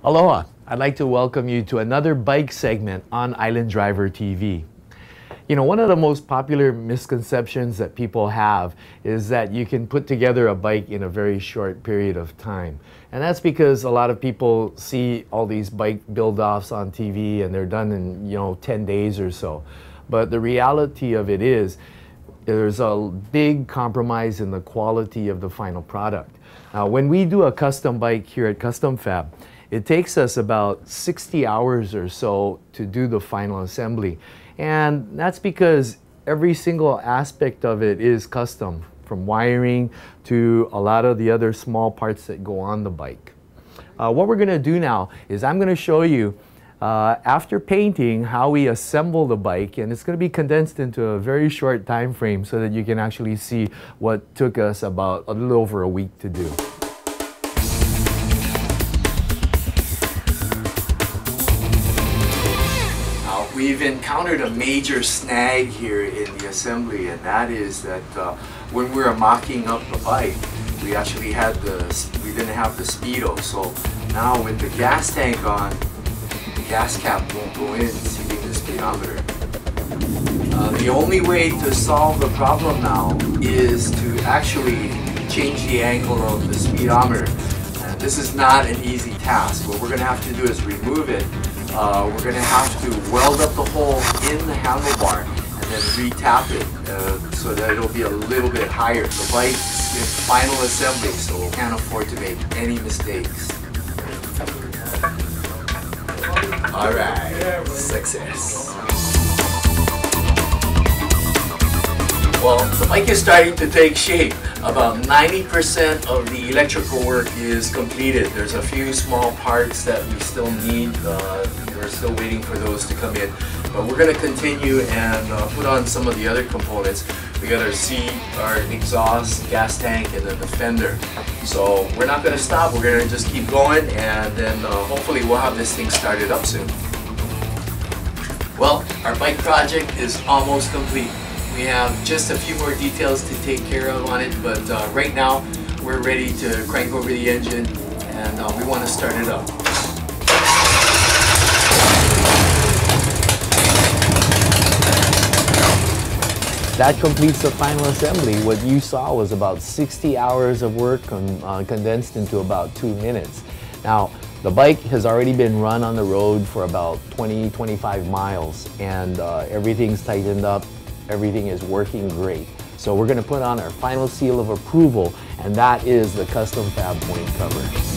Aloha! I'd like to welcome you to another bike segment on Island Driver TV. You know, one of the most popular misconceptions that people have is that you can put together a bike in a very short period of time. And that's because a lot of people see all these bike build-offs on TV and they're done in, 10 days or so. But the reality of it is, there's a big compromise in the quality of the final product. Now, when we do a custom bike here at Custom Fab, it takes us about 60 hours or so to do the final assembly. And that's because every single aspect of it is custom, from wiring to a lot of the other small parts that go on the bike. What we're going to do now is I'm going to show you after painting how we assemble the bike, and it's going to be condensed into a very short time frame so that you can actually see what took us about a little over a week to do. We've encountered a major snag here in the assembly, and that is that when we were mocking up the bike, we actually we didn't have the speedo. So now with the gas tank on, the gas cap won't go in sealing the speedometer. The only way to solve the problem now is to actually change the angle of the speedometer. And this is not an easy task. What we're going to have to do is remove it. We're going to have to weld up the hole in the handlebar and then re-tap it so that it'll be a little bit higher. The bike's in final assembly, so we can't afford to make any mistakes. Alright, success. Well, the bike is starting to take shape. About 90% of the electrical work is completed. There's a few small parts that we still need. We're still waiting for those to come in. But we're going to continue and put on some of the other components. We got our seat, our exhaust, gas tank, and then the fender. So we're not going to stop. We're going to just keep going, and then hopefully we'll have this thing started up soon. Well, our bike project is almost complete. We have just a few more details to take care of on it, but right now we're ready to crank over the engine, and we want to start it up. That completes the final assembly. What you saw was about 60 hours of work condensed into about 2 minutes. Now, the bike has already been run on the road for about 20-25 miles, and everything's tightened up. Everything is working great. So we're going to put on our final seal of approval, and that is the Custom Fab point cover.